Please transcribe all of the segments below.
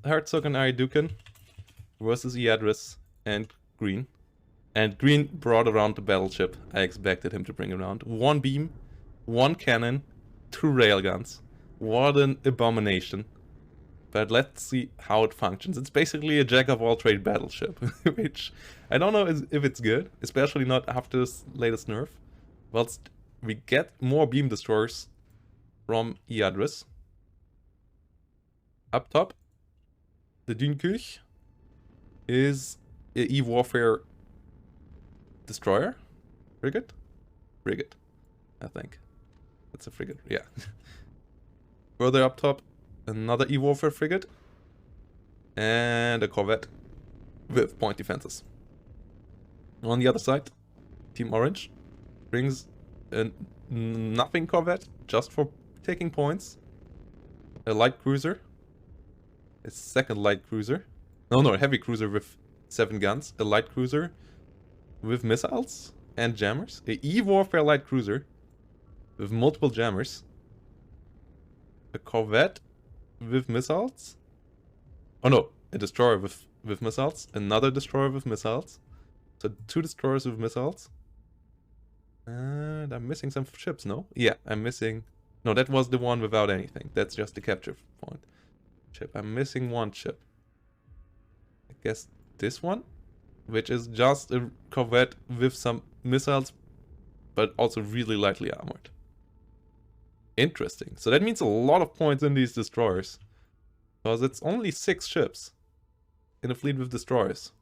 Herzog and Aryadukan versus Eadris and Green. And Green brought around the battleship I expected him to bring around. 1 beam, 1 cannon, 2 railguns. What an abomination. But let's see how it functions. It's basically a jack-of-all-trade battleship, which I don't know if it's good, especially not after this latest nerf. Whilst we get more beam destroyers from Eadris. Up top, the Dunkirk is a E-Warfare destroyer? Frigate? Frigate, I think. It's a frigate, yeah. Further up top, another E-Warfare frigate. And a corvette with point defenses. On the other side, Team Orange brings a nothing corvette just for taking points. A light cruiser. A second light cruiser. No, a heavy cruiser with 7 guns. A light cruiser with missiles and jammers. A E-Warfare light cruiser with multiple jammers. A corvette with missiles. Oh no, a destroyer with missiles. Another destroyer with missiles. So 2 destroyers with missiles. And I'm missing some ships, no? Yeah, I'm missing... No, that was the one without anything. That's just the capture point ship. I'm missing 1 ship. I guess this one? Which is just a corvette with some missiles, but also really lightly armored. Interesting. So that means a lot of points in these destroyers. Because it's only 6 ships in a fleet with destroyers.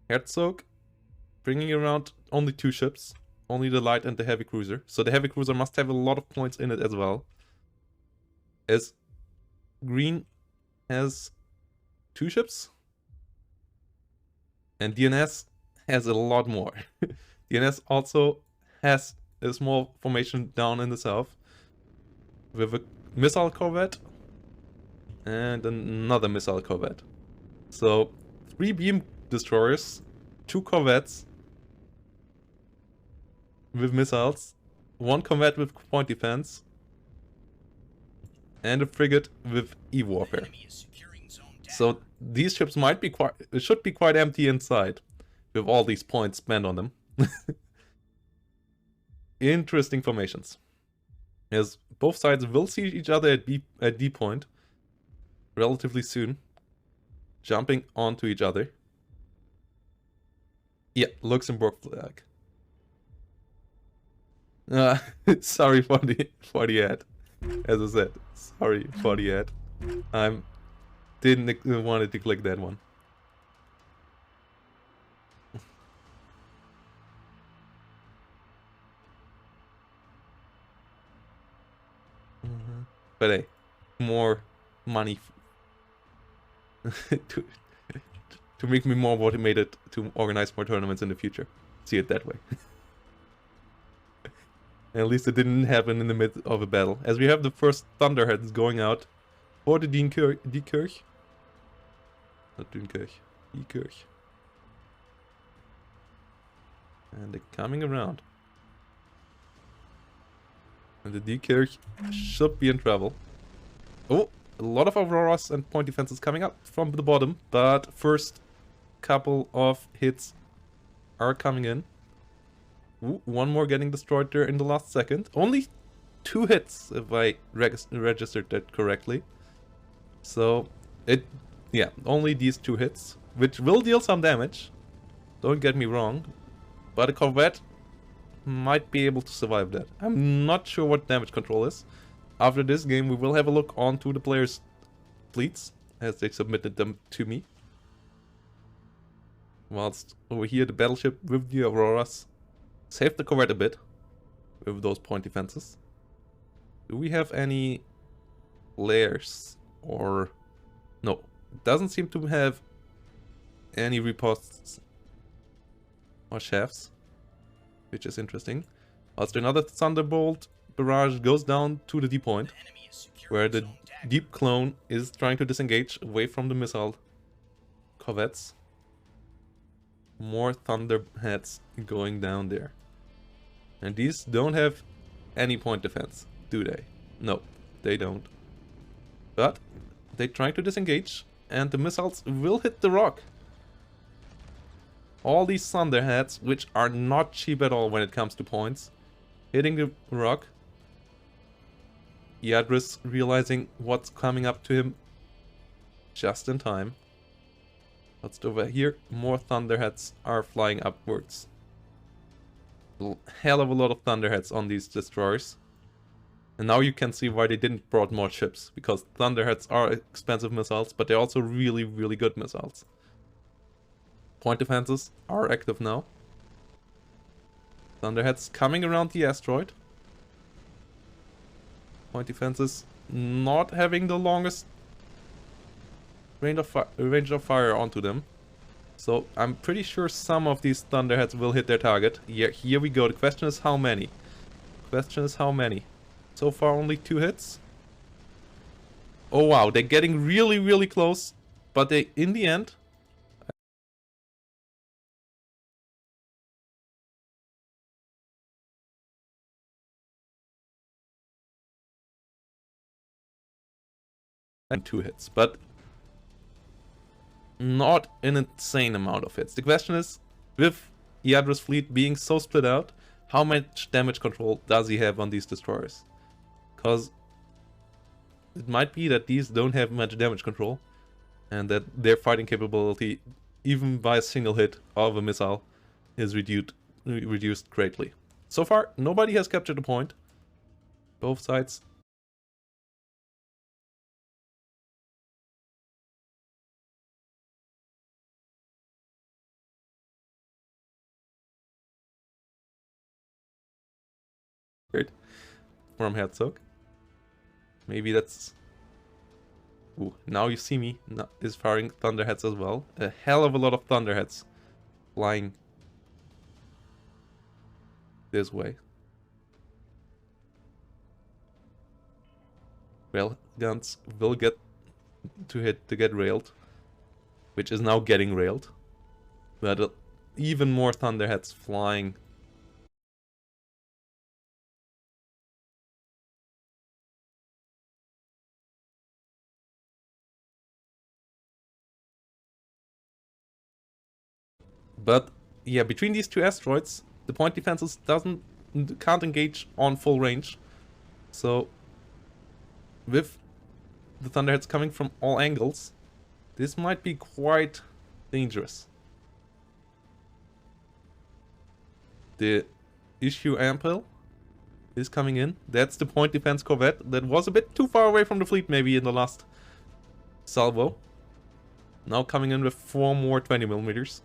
Herzog bringing around only 2 ships. Only the light and the heavy cruiser. So the heavy cruiser must have a lot of points in it as well. As Green has 2 ships. And DNS has a lot more. DNS also has a small formation down in the south. With a missile corvette. And another missile corvette. So 3 beam destroyers. 2 corvettes. With missiles. 1 corvette with point defense. And a frigate with E-Warfare. So these ships might be should be quite empty inside. With all these points spent on them. Interesting formations. As both sides will see each other at D point. Relatively soon. Jumping onto each other. Yeah, Luxembourg flag. Sorry for the ad. As I said, sorry for the ad. Didn't wanted to click that one. But hey, more money to make me more motivated to organize more tournaments in the future. See it that way. At least it didn't happen in the midst of a battle. As we have the first Thunderheads going out for the Dunkirk. Not Dunkirk. Dunkirk. And they're coming around. And the Dunkirk should be in trouble. Oh, a lot of Auroras and point defenses coming up from the bottom. But first couple of hits are coming in. Ooh, 1 more getting destroyed there in the last second. Only 2 hits, if I registered that correctly. So, yeah, only these 2 hits, which will deal some damage. Don't get me wrong. But a corvette might be able to survive that. I'm not sure what damage control is. After this game, we will have a look onto the players' fleets, as they submitted them to me. Whilst over here, the battleship with the Auroras saved the corvette a bit with those point defenses. Do we have any layers or... No, it doesn't seem to have any riposts or shafts, which is interesting. Whilst another Thunderbolt barrage goes down to the D point, where the Deep Clone is trying to disengage away from the missile corvettes. More Thunderheads going down there. And these don't have any point defense, do they? No, they don't. But They're trying to disengage, and the missiles will hit the rock. All these Thunderheads, which are not cheap at all when it comes to points, hitting the rock. Yadris realizing what's coming up to him just in time. Let's over here. More Thunderheads are flying upwards. Hell of a lot of Thunderheads on these destroyers. And now you can see why they didn't brought more ships, because Thunderheads are expensive missiles, but they're also really, really good missiles. Point defenses are active now. Thunderheads coming around the asteroid. Point defenses not having the longest range of fire onto them. So I'm pretty sure some of these Thunderheads will hit their target. Yeah, here we go. The question is how many? Question is how many? So far only 2 hits. Oh wow, they're getting really, really close. But they, in the end... and 2 hits, but not an insane amount of hits. The question is, with Yadris fleet being so split out, how much damage control does he have on these destroyers? Because it might be that these don't have much damage control, and that their fighting capability, even by a single hit of a missile, is reduced greatly. So far, nobody has captured a point. Both sides. Great. From Herzog. Maybe that's... Ooh, now you see me is firing Thunderheads as well. A hell of a lot of Thunderheads flying this way. Rail guns will get railed, which is now getting railed. But even more Thunderheads flying. But yeah, between these 2 asteroids, the point defenses can't engage on full range. So with the Thunderheads coming from all angles, this might be quite dangerous. The issue Ampel is coming in. That's the point defense corvette that was a bit too far away from the fleet maybe in the last salvo. Now coming in with 4 more 20mm.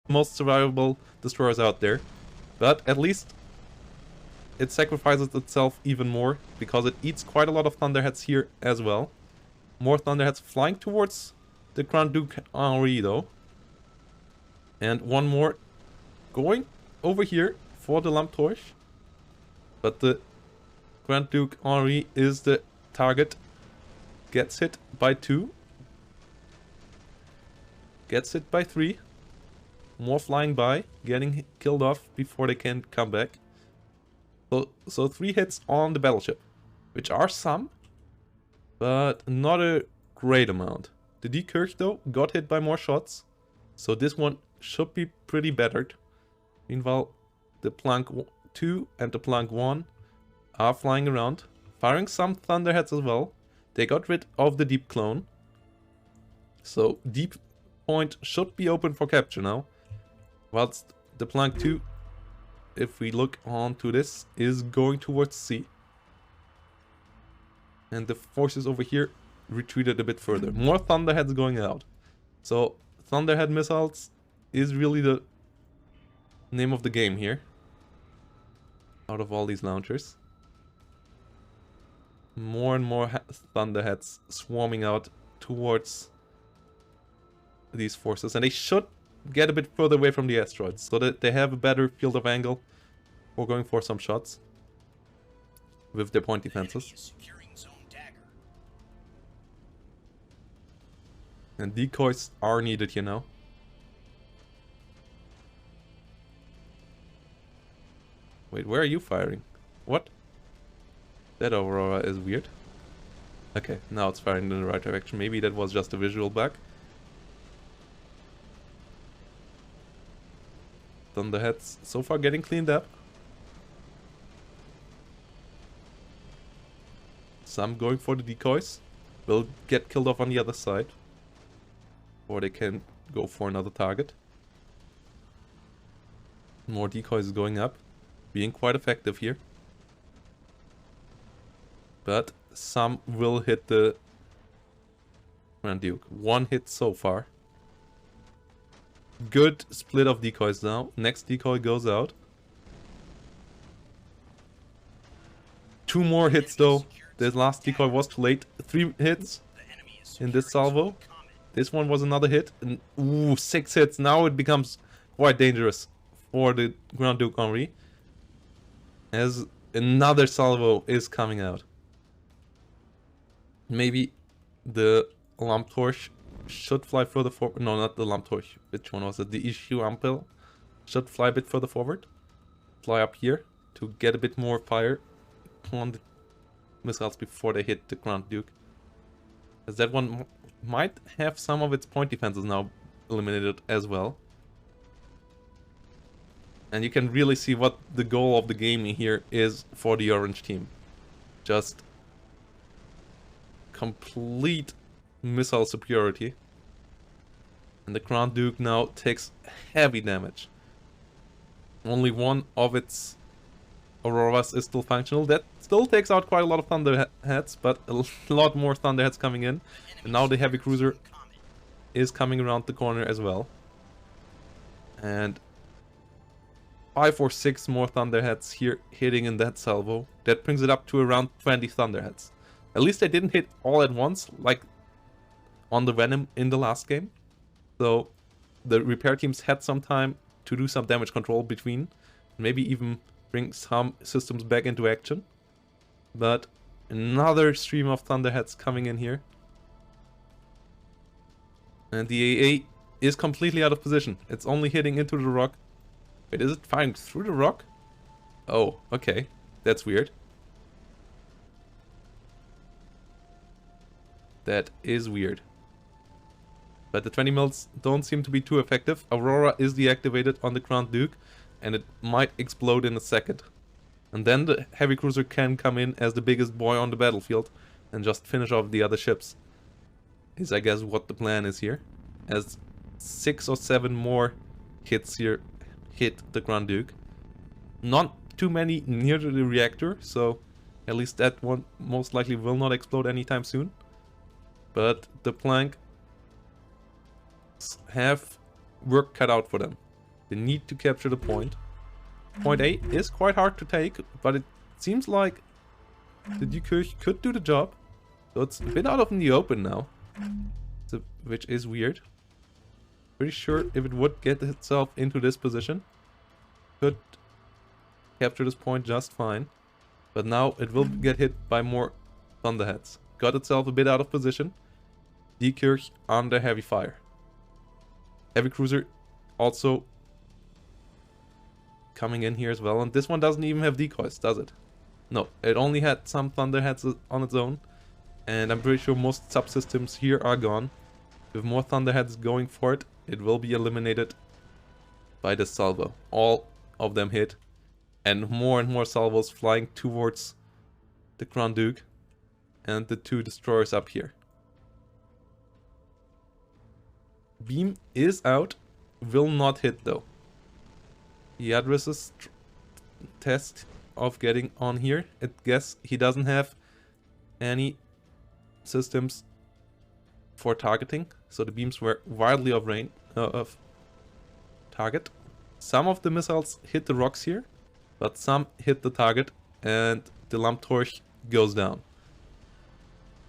Most survivable destroyers out there, but at least it sacrifices itself even more because it eats quite a lot of Thunderheads here as well. More Thunderheads flying towards the Grand Duke Henri though, and one more going over here for the Lamptorch, but the Grand Duke Henri is the target. Gets hit by 2, gets hit by 3. More flying by, getting killed off before they can come back. So 3 hits on the battleship, which are some, but not a great amount. The Die Kirch though got hit by more shots, so this one should be pretty battered. Meanwhile, the Plank 2 and the Plank 1 are flying around, firing some Thunderheads as well. They got rid of the Deep Clone, so Deep Point should be open for capture now. Whilst the Plank 2, if we look onto this, is going towards C. And the forces over here retreated a bit further. More Thunderheads going out. So Thunderhead missiles is really the name of the game here. Out of all these launchers. More and more Thunderheads swarming out towards these forces. And they should get a bit further away from the asteroids so that they have a better field of angle for going for some shots with their point defenses. And decoys are needed here now. Wait, where are you firing? What? That Aurora is weird. Okay, now it's firing in the right direction. Maybe that was just a visual bug. Thunderheads so far getting cleaned up. Some going for the decoys. Will get killed off on the other side. Or they can go for another target. More decoys going up. Being quite effective here. But some will hit the Grand Duke. One hit so far. Good split of decoys now. Next decoy goes out. 2 more hits though. The last decoy was too late. 3 hits in this salvo. This one was another hit. And, ooh, 6 hits. Now it becomes quite dangerous for the Grand Duke Henri. As another salvo is coming out. Maybe the Lamp Torch should fly further forward. No, not the Lamp Torch. Which one was it? The Issue Ampel should fly a bit further forward. Fly up here to get a bit more fire on the missiles before they hit the Grand Duke. As that one might have some of its point defenses now eliminated as well. And you can really see what the goal of the game here is for the orange team. Just complete missile superiority. And the Grand Duke now takes heavy damage. Only one of its Auroras is still functional. That still takes out quite a lot of Thunderheads, but a lot more Thunderheads coming in. And now the heavy cruiser is coming around the corner as well. And 5 or 6 more Thunderheads here hitting in that salvo. That brings it up to around 20 Thunderheads. At least they didn't hit all at once, like on the Venom in the last game. So the repair teams had some time to do some damage control between. Maybe even bring some systems back into action. But another stream of Thunderheads coming in here. And the AA is completely out of position. It's only hitting into the rock. Wait, is it firing through the rock? Oh, okay. That's weird. That is weird. But the 20 mils don't seem to be too effective. Aurora is deactivated on the Grand Duke, and it might explode in a second. And then the heavy cruiser can come in as the biggest boy on the battlefield and just finish off the other ships. Is I guess what the plan is here. As 6 or 7 more hits here hit the Grand Duke. Not too many near to the reactor, so at least that one most likely will not explode anytime soon. But the Plank have work cut out for them. They need to capture the point. Point A is quite hard to take, but it seems like the Duke could do the job. So it's a bit out of the open now. So, which is weird. Pretty sure if it would get itself into this position, could capture this point just fine. But now it will get hit by more Thunderheads. Got itself a bit out of position. Dekirch under heavy fire. Heavy cruiser also coming in here as well. And this one doesn't even have decoys, does it? No, it only had some Thunderheads on its own. And I'm pretty sure most subsystems here are gone. With more Thunderheads going for it, it will be eliminated by this salvo. All of them hit. And more salvos flying towards the Grand Duke and the 2 destroyers up here. Beam is out. Will not hit though. Yadris's test of getting on here. I guess he doesn't have any systems for targeting, so the beams were wildly off range of target. Some of the missiles hit the rocks here, but some hit the target, and the Lamp Torch goes down.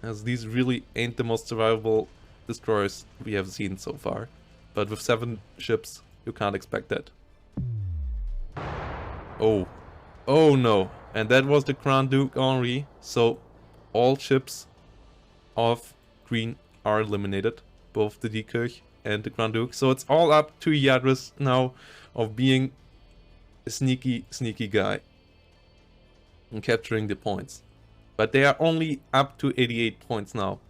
As these really ain't the most survivable destroyers we have seen so far, but with 7 ships, you can't expect that. Oh no! And that was the Grand Duke Henri. So all ships of green are eliminated, both the Dekirch and the Grand Duke. So it's all up to Yadris now of being a sneaky guy. and capturing the points. But they are only up to 88 points now.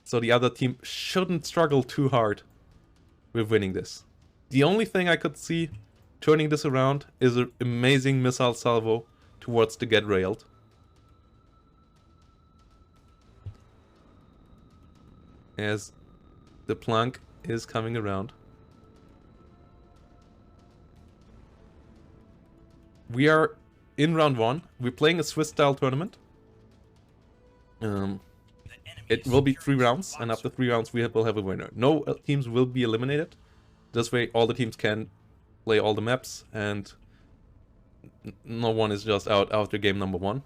So the other team shouldn't struggle too hard with winning this. The only thing I could see turning this around is an amazing missile salvo towards the get railed. As the plunk is coming around. We are in round 1. We're playing a Swiss style tournament. It will be 3 rounds, and after 3 rounds we will have a winner. No teams will be eliminated. This way all the teams can play all the maps, and no one is just out after game number 1.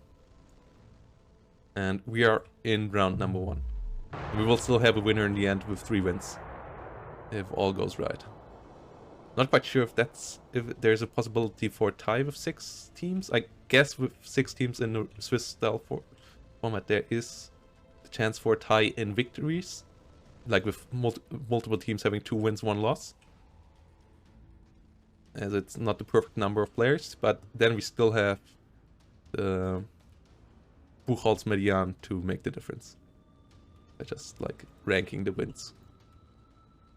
And we are in round number 1. We will still have a winner in the end with 3 wins, if all goes right. Not quite sure if there's a possibility for a tie with 6 teams. I guess with 6 teams in the Swiss style format there is the chance for a tie in victories, like with multiple teams having 2 wins, 1 loss. As it's not the perfect number of players, but then we still have the Buchholz Median to make the difference. By just like ranking the wins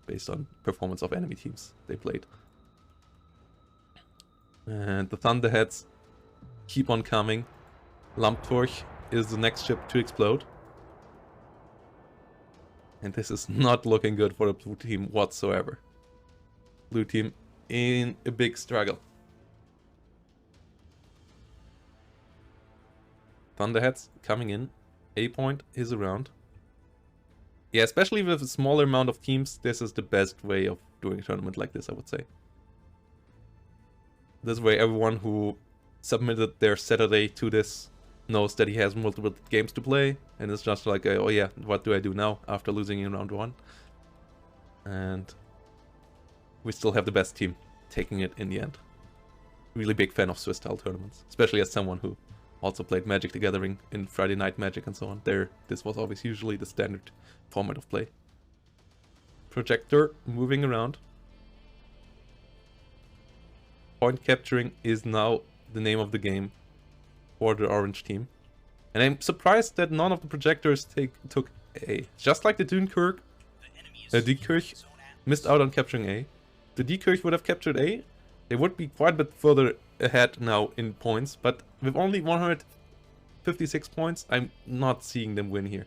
based on performance of enemy teams they played. And the Thunderheads keep on coming. Lamptorch is the next ship to explode. And this is not looking good for the blue team whatsoever. Blue team in a big struggle. Thunderheads coming in. A point is around. Yeah, especially with a smaller amount of teams, this is the best way of doing a tournament like this, I would say. This way everyone who submitted their Saturday to this knows that he has multiple games to play, and it's just like, oh yeah, what do I do now after losing in round 1? And we still have the best team taking it in the end. Really big fan of Swiss style tournaments, especially as someone who also played Magic the Gathering in Friday Night Magic and so on. This was always usually the standard format of play. Projector moving around. Point capturing is now the name of the game for the orange team. And I'm surprised that none of the projectors took A. Just like the Dunkirk, Diekirch missed out on capturing A. The Diekirch would have captured A. They would be quite a bit further ahead now in points, but with only 156 points, I'm not seeing them win here.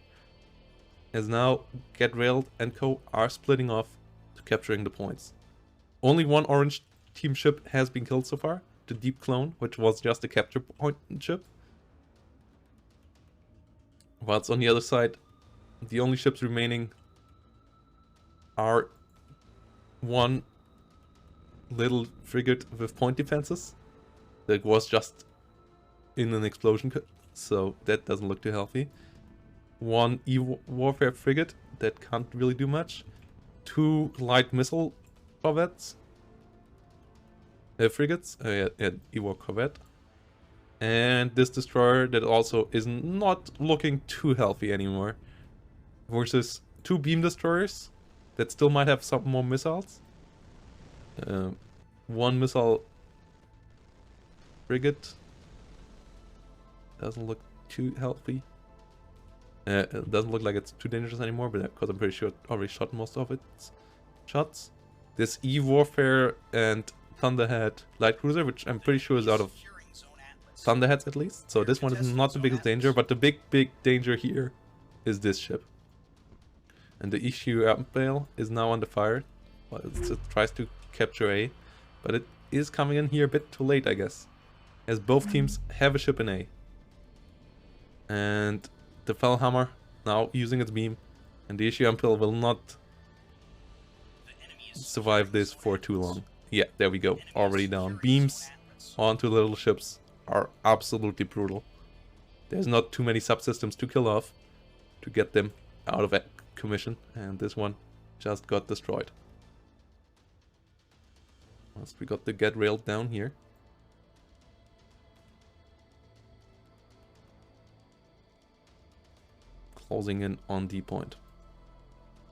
As now, Get Railed and co are splitting off to capturing the points. Only one orange team ship has been killed so far, the Deep Clone, which was just a capture point ship. Whilst on the other side, the only ships remaining are one little frigate with point defenses that was just in an explosion, so that doesn't look too healthy. One E-Warfare frigate that can't really do much. 2 light missile corvettes. Frigates, E-War corvette. And this destroyer that also is not looking too healthy anymore. Versus 2 beam destroyers that still might have some more missiles. 1 missile frigate doesn't look too healthy. It doesn't look like it's too dangerous anymore, but because I'm pretty sure it already shot most of its shots. This E-Warfare and Thunderhead light cruiser, which I'm pretty sure is out of Thunderheads at least. So this one is not the biggest danger, but the big danger here is this ship. And the issue Ampale is now under fire. Well, it tries to capture A, but it is coming in here a bit too late, I guess, as both teams have a ship in A. And the Fellhammer now using its beam, and the issue Ampale will not survive this for too long. Yeah, there we go, already down. Beams onto little ships are absolutely brutal. There's not too many subsystems to kill off to get them out of commission, and this one just got destroyed. Once we got the get railed down here. Closing in on D point.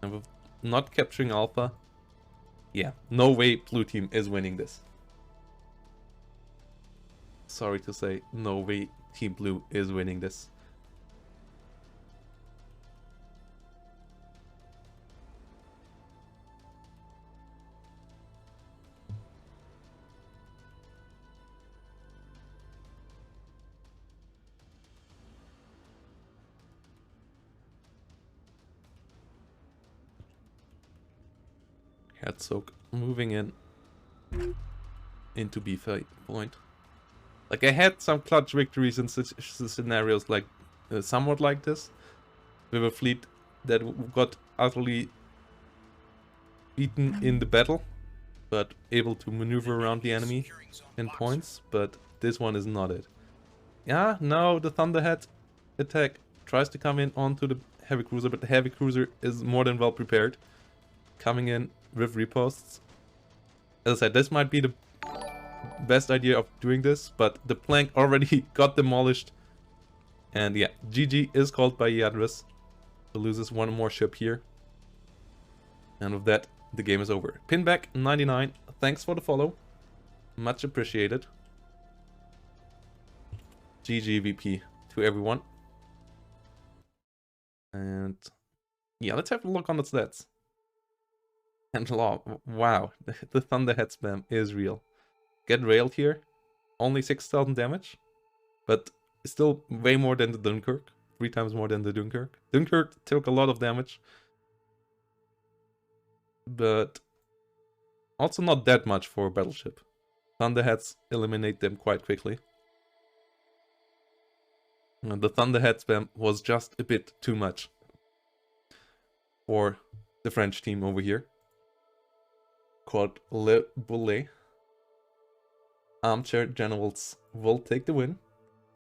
And with not capturing Alpha, yeah, no way blue team is winning this. Sorry to say, no way Team Blue is winning this. Herzog moving in into B point. Like, I had some clutch victories in such scenarios like somewhat like this, with a fleet that got utterly beaten in the battle, but able to maneuver around the enemy in points. But this one is not it. Yeah, no, the Thunderhead attack tries to come in onto the heavy cruiser, but the heavy cruiser is more than well prepared, coming in with riposts. As I said, this might be the best idea of doing this, but the plank already got demolished. And yeah, GG is called by Yadris. So loses one more ship here. And with that, the game is over. Pinback99, thanks for the follow. Much appreciated. GG VP to everyone. And yeah, let's have a look on the stats. And wow, the Thunderhead spam is real. Get railed here, only 6,000 damage, but still way more than the Dunkirk. 3 times more than the Dunkirk. Dunkirk took a lot of damage, but also not that much for a battleship. Thunderheads eliminate them quite quickly. And the Thunderhead spam was just a bit too much for the French team over here. Called Le Boulet. Armchair Generals will take the win.